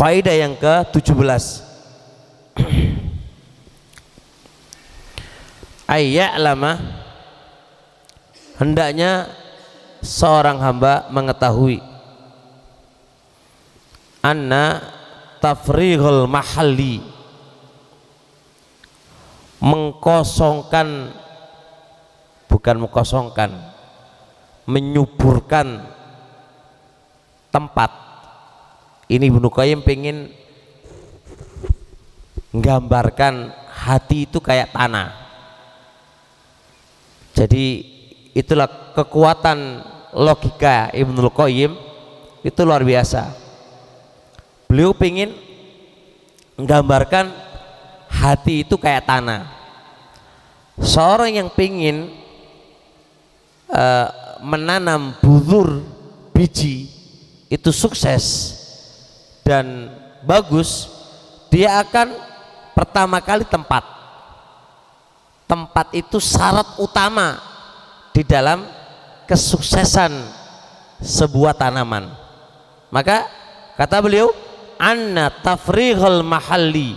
Kaidah yang ke-17. Ayya'lama, hendaknya seorang hamba mengetahui, anna tafrighul mahalli, mengkosongkan, bukan mengkosongkan, menyuburkan tempat. Ini Ibnu Qayyim pengen menggambarkan hati itu kayak tanah. Jadi itulah kekuatan logika Ibnu Qayyim, itu luar biasa. Beliau pengen menggambarkan hati itu kayak tanah. Seorang yang pengen menanam buzur biji itu sukses dan bagus, dia akan pertama kali tempat itu syarat utama di dalam kesuksesan sebuah tanaman. Maka kata beliau, anna tafrighul mahalli,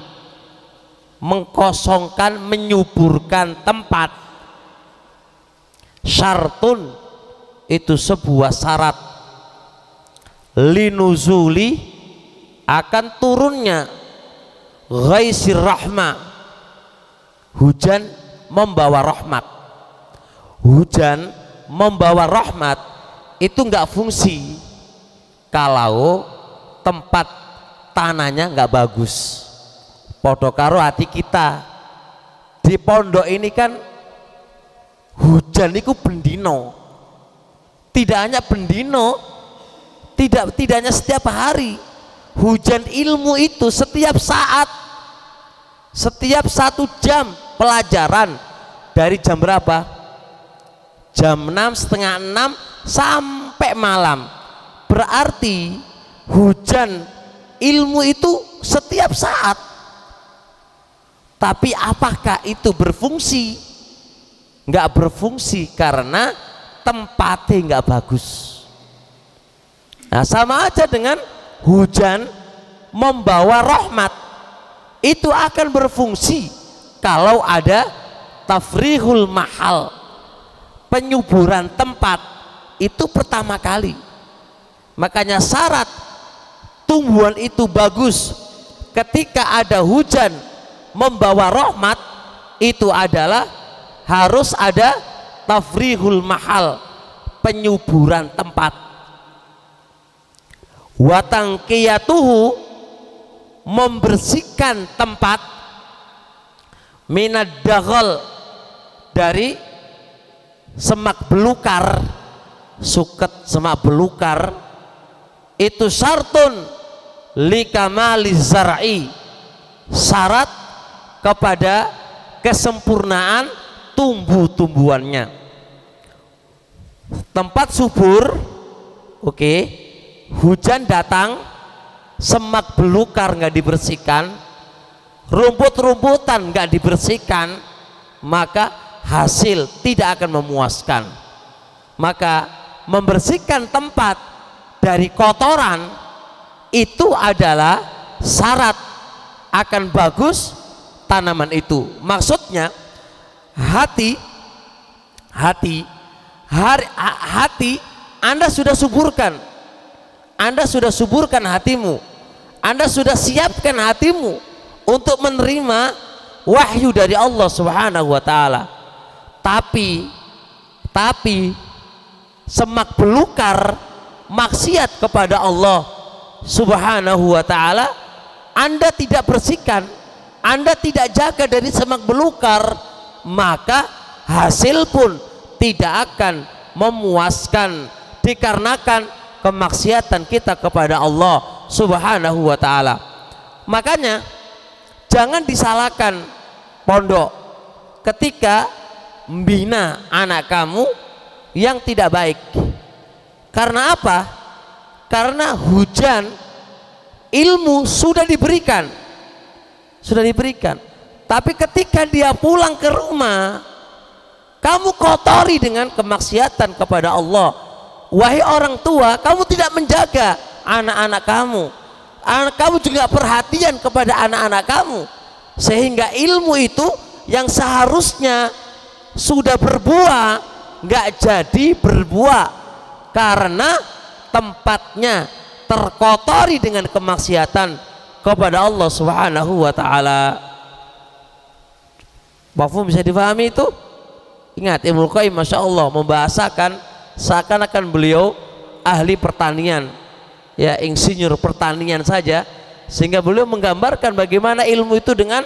mengkosongkan, menyuburkan tempat, syartun, itu sebuah syarat, linuzuli, akan turunnya ghaisir rahmah, hujan membawa rahmat. Hujan membawa rahmat itu enggak fungsi kalau tempat tanahnya enggak bagus. Podo karo hati kita. Di pondok ini kan hujan itu bendino, tidak hanya bendino, tidak hanya setiap hari. Hujan ilmu itu setiap saat, setiap 1 jam pelajaran, dari jam berapa? Jam 6, setengah 6 sampai malam. Berarti hujan ilmu itu setiap saat. Tapi apakah itu berfungsi? Enggak berfungsi karena tempatnya enggak bagus. Nah, sama aja dengan hujan membawa rahmat, itu akan berfungsi kalau ada tafrihul mahal, penyuburan tempat, itu pertama kali. Makanya syarat tumbuhan itu bagus ketika ada hujan membawa rahmat, itu adalah harus ada tafrihul mahal, penyuburan tempat. Watangkiyatuhu, membersihkan tempat, minad daghal, dari semak belukar, suket semak belukar, itu syartun likamali zar'i, syarat kepada kesempurnaan tumbuh-tumbuhannya. Tempat subur, oke, hujan datang, semak belukar nggak dibersihkan, rumput-rumputan nggak dibersihkan, maka hasil tidak akan memuaskan. Maka membersihkan tempat dari kotoran itu adalah syarat akan bagus tanaman itu. Maksudnya hati Anda sudah suburkan, Anda sudah suburkan hatimu, Anda sudah siapkan hatimu untuk menerima wahyu dari Allah Subhanahu wa taala. Tapi semak belukar maksiat kepada Allah Subhanahu wa taala, Anda tidak bersihkan, Anda tidak jaga dari semak belukar, maka hasil pun tidak akan memuaskan, dikarenakan kemaksiatan kita kepada Allah Subhanahu wa taala. Makanya jangan disalahkan pondok ketika membina anak kamu yang tidak baik. Karena apa? Karena hujan ilmu sudah diberikan, tapi ketika dia pulang ke rumah, kamu kotori dengan kemaksiatan kepada Allah. Wahai orang tua, kamu tidak menjaga anak-anak kamu, kamu juga perhatian kepada anak-anak kamu, sehingga ilmu itu yang seharusnya sudah berbuah nggak jadi berbuah karena tempatnya terkotori dengan kemaksiatan kepada Allah Subhanahu wa taala. Mafhum, bisa difahami itu? Ingat, Ibnu Qayyim Masya Allah membahasakan seakan-akan beliau ahli pertanian, ya, insinyur pertanian saja, sehingga beliau menggambarkan bagaimana ilmu itu dengan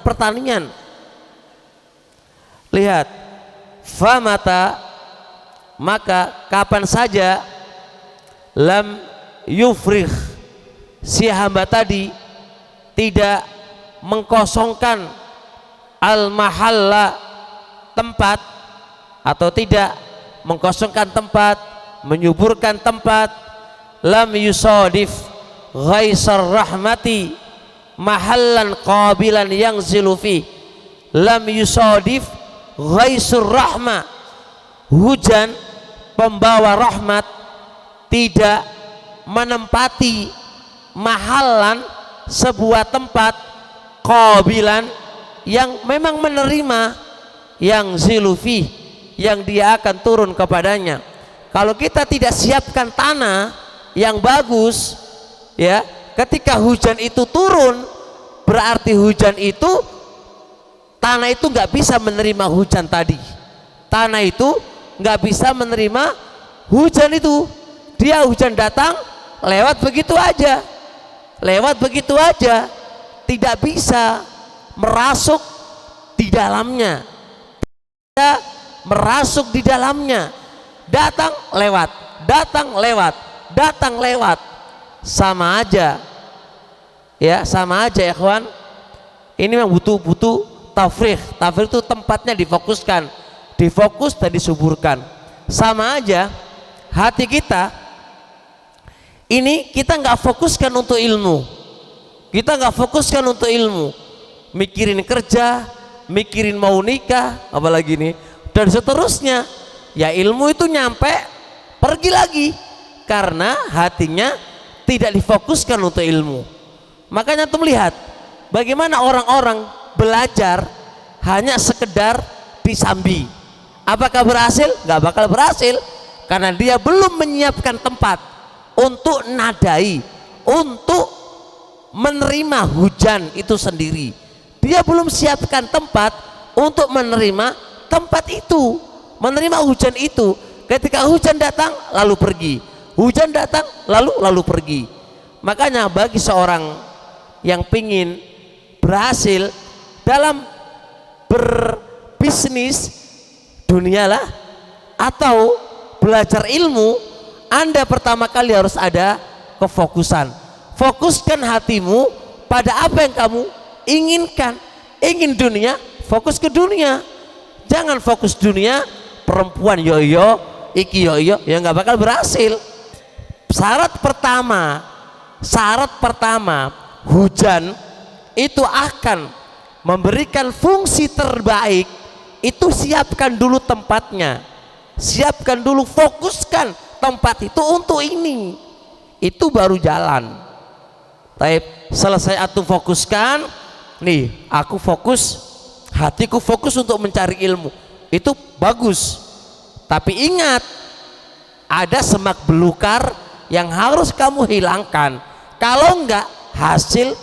pertanian. Lihat, famata, maka kapan saja lam yufrigh, si hamba tadi tidak mengkosongkan al-mahalla, tempat, atau tidak mengkosongkan tempat, menyuburkan tempat, lam yusadif ghaisar rahmati mahallan qabilan yang zilufi, lam yusadif ghaisur rahmah, hujan pembawa rahmat tidak menempati mahallan, sebuah tempat, qabilan, yang memang menerima, yang zilufi, yang dia akan turun kepadanya. Kalau kita tidak siapkan tanah yang bagus, ya, ketika hujan itu turun, berarti hujan itu, tanah itu nggak bisa menerima hujan tadi. Tanah itu nggak bisa menerima hujan itu. Dia hujan datang lewat begitu aja, tidak bisa merasuk di dalamnya, tidak merasuk di dalamnya, datang lewat, sama aja, ya, sama aja, ya kawan. Ini memang butuh tafrigh itu tempatnya difokuskan, difokus dan disuburkan. Sama aja hati kita ini, kita nggak fokuskan untuk ilmu, mikirin kerja, mikirin mau nikah, apalagi nih, dan seterusnya. Ya, ilmu itu nyampe pergi lagi karena hatinya tidak difokuskan untuk ilmu. Makanya tuh melihat bagaimana orang-orang belajar hanya sekedar disambi. Apakah berhasil? Nggak bakal berhasil karena dia belum menyiapkan tempat untuk nadai, untuk menerima hujan itu sendiri. Dia belum siapkan tempat untuk menerima tempat itu, menerima hujan itu. Ketika hujan datang lalu pergi, hujan datang lalu pergi. Makanya bagi seorang yang pingin berhasil dalam berbisnis dunialah atau belajar ilmu, Anda pertama kali harus ada kefokusan. Fokuskan hatimu pada apa yang kamu inginkan. Ingin dunia, fokus ke dunia. Jangan fokus dunia, perempuan yoyo, iki yoyo, ya nggak bakal berhasil. Syarat pertama, hujan itu akan memberikan fungsi terbaik. Itu siapkan dulu tempatnya, siapkan dulu, fokuskan tempat itu untuk ini, itu baru jalan. Tapi selesai aku fokuskan, nih aku fokus, hatiku fokus untuk mencari ilmu, itu bagus. Tapi ingat, ada semak belukar yang harus kamu hilangkan. Kalau enggak, hasil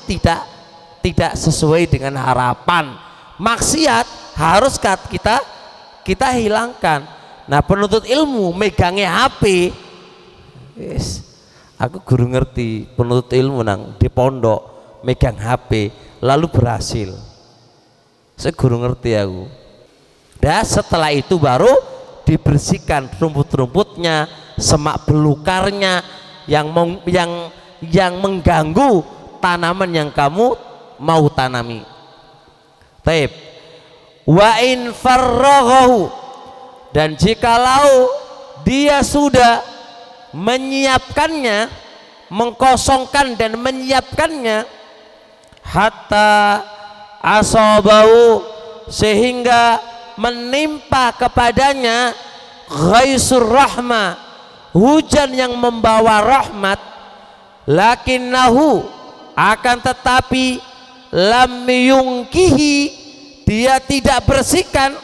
tidak sesuai dengan harapan. Maksiat harus kita hilangkan. Nah, penuntut ilmu megangnya HP, yes, aku guru ngerti penuntut ilmu nang di pondok megang HP lalu berhasil, saya guru ngerti aku. Dan setelah itu baru dibersihkan rumput-rumputnya, semak belukarnya yang mengganggu tanaman yang kamu mau tanami. Taib. Wa in farraghahu, dan jikalau dia sudah menyiapkannya, mengkosongkan dan menyiapkannya, hatta asabahu, sehingga menimpa kepadanya ghaisur rahmah, hujan yang membawa rahmat, lakinnahu, akan tetapi, lam yungkihi, dia tidak bersihkan,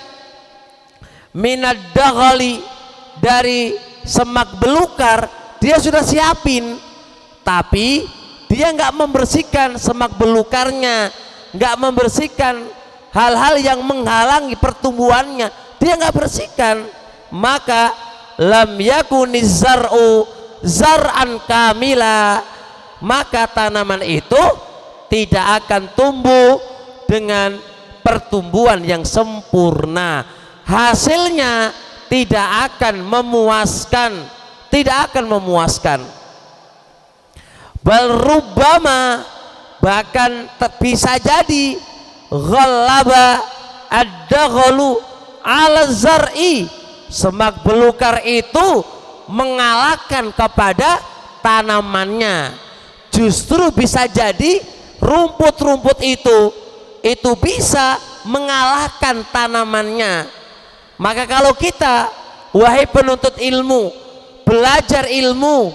minad daghali, dari semak belukar. Dia sudah siapin, tapi dia nggak membersihkan semak belukarnya, nggak membersihkan hal-hal yang menghalangi pertumbuhannya, dia nggak bersihkan. Maka lam yakuniz zar'u zar'an kamila, maka tanaman itu tidak akan tumbuh dengan pertumbuhan yang sempurna, hasilnya tidak akan memuaskan, tidak akan memuaskan. Bal rubbama, bahkan bisa jadi, ghallaba ad-daghlu ala zar'i, semak belukar itu mengalahkan kepada tanamannya. Justru bisa jadi rumput-rumput itu bisa mengalahkan tanamannya. Maka kalau kita, wahai penuntut ilmu, belajar ilmu,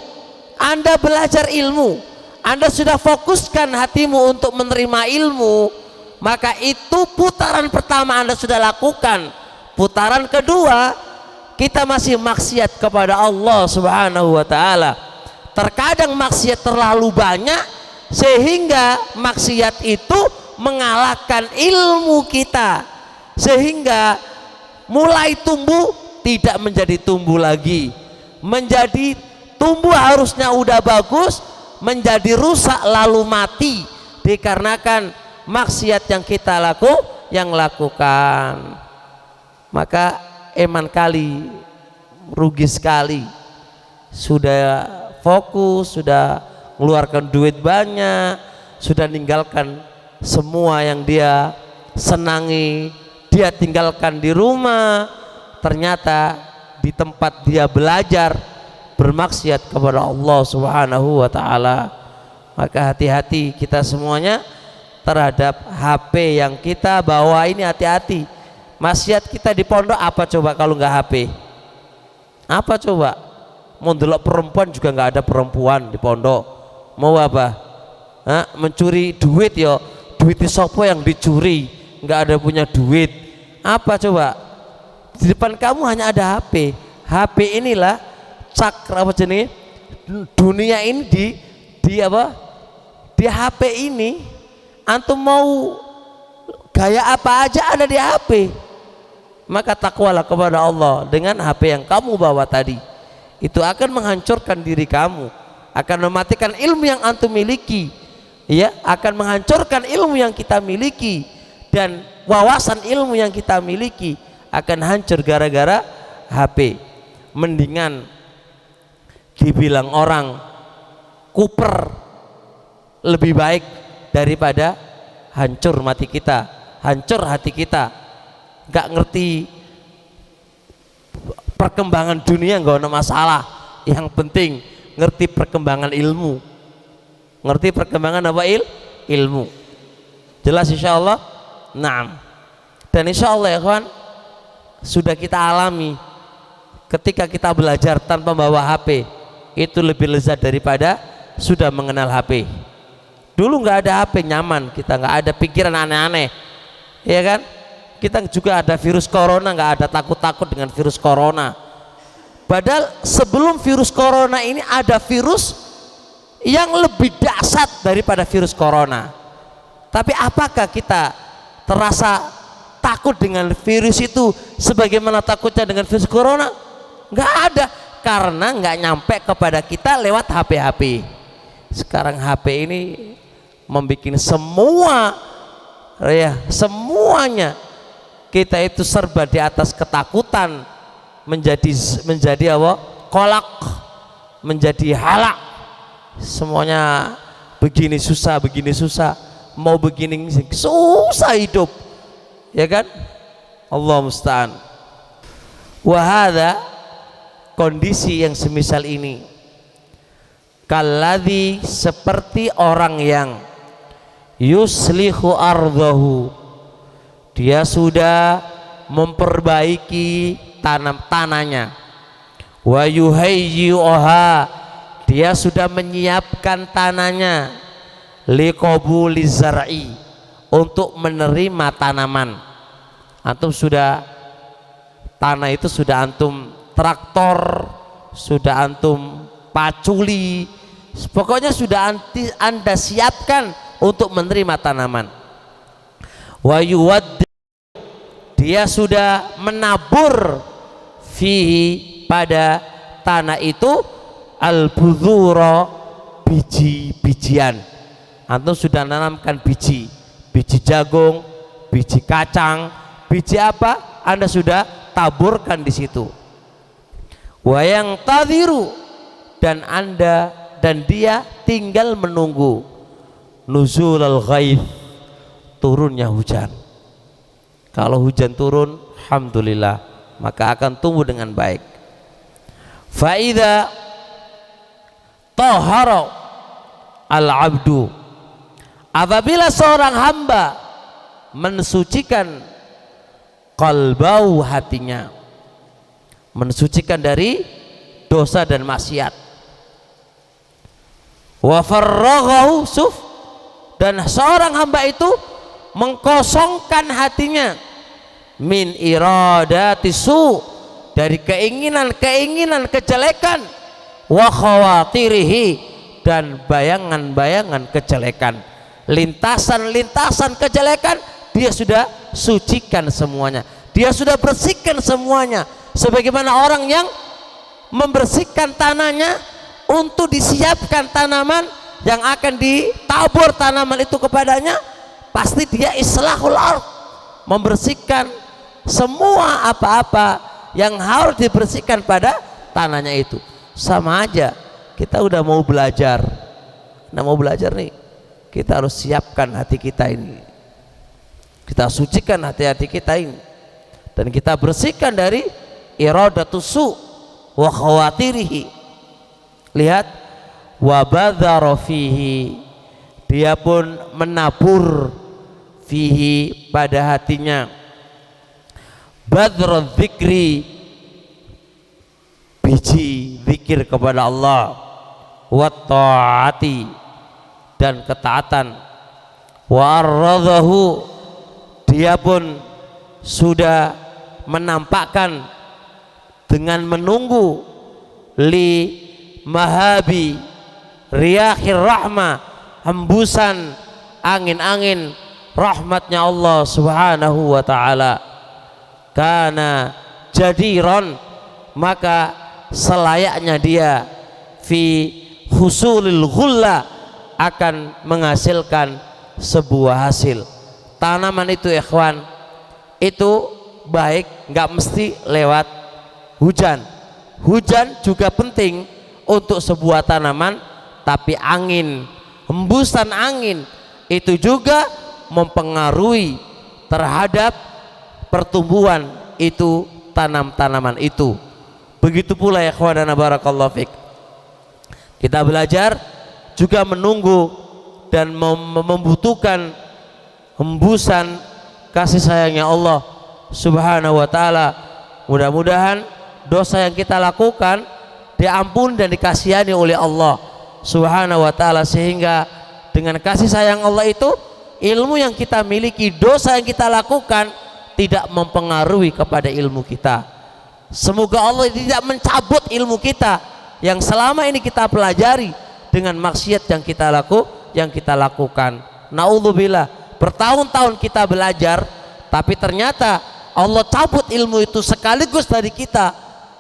Anda belajar ilmu, Anda sudah fokuskan hatimu untuk menerima ilmu, maka itu putaran pertama Anda sudah lakukan. Putaran kedua, kita masih maksiat kepada Allah Subhanahu wa ta'ala. Terkadang maksiat terlalu banyak sehingga maksiat itu mengalahkan ilmu kita, sehingga mulai tumbuh tidak menjadi tumbuh lagi, menjadi tumbuh harusnya udah bagus menjadi rusak lalu mati dikarenakan maksiat yang kita lakukan. Maka eman kali, rugi sekali, sudah fokus, sudah mengeluarkan duit banyak, sudah meninggalkan semua yang dia senangi, dia tinggalkan di rumah, ternyata di tempat dia belajar bermaksiat kepada Allah Subhanahu wa ta'ala. Maka hati-hati kita semuanya terhadap HP yang kita bawa ini, hati-hati. Maksiat kita di pondok apa coba kalau nggak HP? Apa coba? Mau ndelok perempuan juga nggak ada perempuan di pondok. Mau apa? Mencuri duit ya, duit sopo yang dicuri, nggak ada punya duit. Apa coba? Di depan kamu hanya ada HP. HP inilah cakra apa jenis dunia ini di apa? Di HP ini. Antum mau gaya apa aja ada di HP. Maka takwalah kepada Allah dengan HP yang kamu bawa tadi. Itu akan menghancurkan diri kamu, akan mematikan ilmu yang antum miliki, ya, akan menghancurkan ilmu yang kita miliki, dan wawasan ilmu yang kita miliki akan hancur gara-gara HP. Mendingan dibilang orang kuper lebih baik daripada hancur mati kita, hancur hati kita, gak ngerti perkembangan dunia, gak ada masalah. Yang penting ngerti perkembangan ilmu, ngerti perkembangan apa? Ilmu. Jelas insyaallah. Naam. Dan insyaallah ya kawan, sudah kita alami ketika kita belajar tanpa bawa HP itu lebih lezat daripada sudah mengenal HP. Dulu nggak ada HP, nyaman, kita nggak ada pikiran aneh-aneh, ya kan? Kita juga ada virus corona, nggak ada takut-takut dengan virus corona. Padahal sebelum virus corona ini ada virus yang lebih dahsyat daripada virus corona. Tapi apakah kita terasa takut dengan virus itu sebagaimana takutnya dengan virus corona? Nggak ada, karena nggak nyampe kepada kita lewat HP-HP. Sekarang HP ini membuat semua, ya, semuanya kita itu serba di atas ketakutan, menjadi apa? Kolak, menjadi halak. Semuanya begini susah, mau begini susah hidup, ya kan? Allah musta'an. Wahada, kondisi yang semisal ini, kalladzi, seperti orang yang yuslihu ardahu, dia sudah tanahnya, wa yuhayyuha, dia sudah menyiapkan tanahnya liqabuli zar'i, untuk menerima tanaman. Antum sudah, tanah itu sudah antum traktor, sudah antum paculi, pokoknya sudah anda siapkan untuk menerima tanaman. Wa yuwaddi, dia sudah menabur fihi, pada tanah itu al-budhura, biji-bijian. Antum sudah menanamkan biji jagung, biji kacang, biji apa, Anda sudah taburkan di situ. Wa yang tadhiru, dan Anda dan dia tinggal menunggu nuzulul ghaith, turunnya hujan. Kalau hujan turun, alhamdulillah, maka akan tumbuh dengan baik. Fa idza tahara al-abdu, apabila seorang hamba mensucikan qalbau, hatinya, mensucikan dari dosa dan maksiat, wa farraghahu suf, dan seorang hamba itu mengkosongkan hatinya min iradati su, dari keinginan-keinginan kejelekan, wa khawatirihi, dan bayangan-bayangan kejelekan, lintasan-lintasan kejelekan, dia sudah sucikan semuanya, dia sudah bersihkan semuanya, sebagaimana orang yang membersihkan tanahnya untuk disiapkan tanaman yang akan ditabur tanaman itu kepadanya. Pasti dia islahul ardh, membersihkan semua apa-apa yang harus dibersihkan pada tanahnya itu. Sama aja, kita udah mau belajar, nih, kita harus siapkan hati kita ini, kita sucikan hati-hati kita ini, dan kita bersihkan dari iradatus su wa khawatirihi. Lihat, wa badhara fihi, dia pun menabur fihi, pada hatinya, badra dzikri, biji zikir kepada Allah, wa ta'ati, dan ketaatan, wa arradahu, dia pun sudah menampakkan dengan menunggu li mahabi riyahir rahmah, hembusan angin-angin rahmatnya Allah subhanahu wa ta'ala. Karena jadiron, maka selayaknya dia fi husulil ghulla, akan menghasilkan sebuah hasil. Tanaman itu ikhwan, itu baik, nggak mesti lewat hujan. Hujan juga penting untuk sebuah tanaman, tapi angin, hembusan angin itu juga mempengaruhi terhadap pertumbuhan itu, tanaman itu. Begitu pula ya ikhwanana barakallahu fik, kita belajar juga menunggu dan membutuhkan hembusan kasih sayangnya Allah subhanahu wa ta'ala. Mudah-mudahan dosa yang kita lakukan diampun dan dikasihani oleh Allah subhanahu wa ta'ala, sehingga dengan kasih sayang Allah itu, ilmu yang kita miliki, dosa yang kita lakukan tidak mempengaruhi kepada ilmu kita. Semoga Allah tidak mencabut ilmu kita yang selama ini kita pelajari dengan maksiat yang kita lakukan. Naudzubillah, bertahun-tahun kita belajar, tapi ternyata Allah cabut ilmu itu sekaligus dari kita.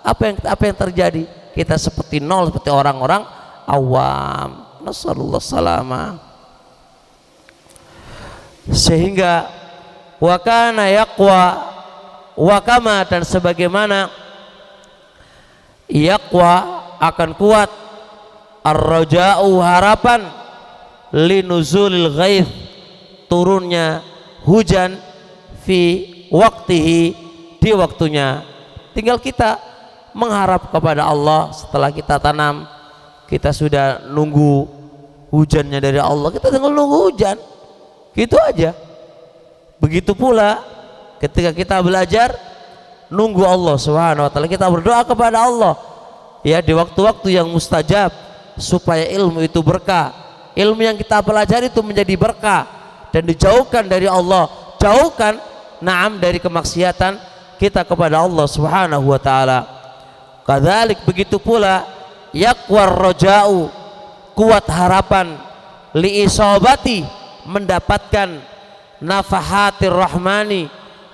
Apa yang terjadi? Kita seperti nol, seperti orang-orang awam. Nasallallahu salama. Sehingga wakana yaqwa wakama, dan sebagaimana yaqwa akan kuat ar-raja'u, harapan linuzulil ghaith, turunnya hujan fi waktihi, di waktunya. Tinggal kita mengharap kepada Allah. Setelah kita tanam, kita sudah nunggu hujannya dari Allah, kita tinggal nunggu hujan, gitu aja. Begitu pula ketika kita belajar, nunggu Allah subhanahu wa ta'ala, kita berdoa kepada Allah ya di waktu-waktu yang mustajab, supaya ilmu itu berkah, ilmu yang kita pelajari itu menjadi berkah dan dijauhkan dari Allah, jauhkan dari kemaksiatan kita kepada Allah Subhanahu wa taala. Kadzalik begitu pula yaqwar raja'u, kuat harapan, li isobati, mendapatkan nafahatir rahmani,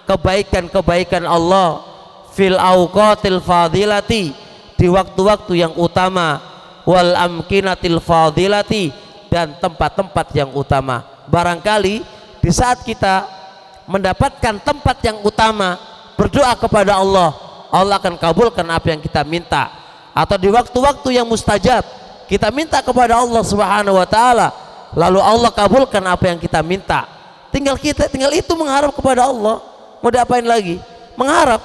kebaikan-kebaikan Allah, fil auqatil fadilati, di waktu-waktu yang utama, wal amkinatil fadilati, dan tempat-tempat yang utama. Barangkali di saat kita mendapatkan tempat yang utama, berdoa kepada Allah, Allah akan kabulkan apa yang kita minta. Atau di waktu-waktu yang mustajab, kita minta kepada Allah Subhanahu wa taala, lalu Allah kabulkan apa yang kita minta. Tinggal itu mengharap kepada Allah. Mau diapain lagi? Mengharap.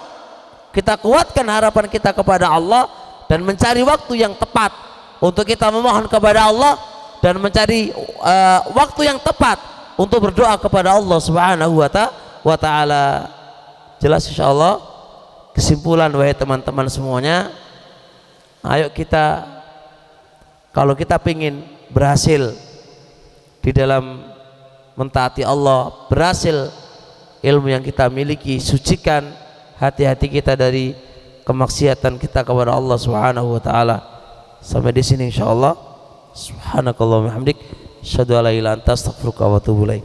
Kita kuatkan harapan kita kepada Allah dan mencari waktu yang tepat untuk kita memohon kepada Allah, dan mencari waktu yang tepat untuk berdoa kepada Allah Subhanahu wa taala. Jelas insyaallah. Kesimpulan wahai teman-teman semuanya, ayo kita, kalau kita ingin berhasil di dalam mentaati Allah, berhasil ilmu yang kita miliki, sucikan hati-hati kita dari kemaksiatan kita kepada Allah Subhanahu wa taala. Sampai di sini insyaallah. Subhanakallahumma hamdik, asyhadu an la ilaha illa anta, astaghfiruka wa atubu ilaik.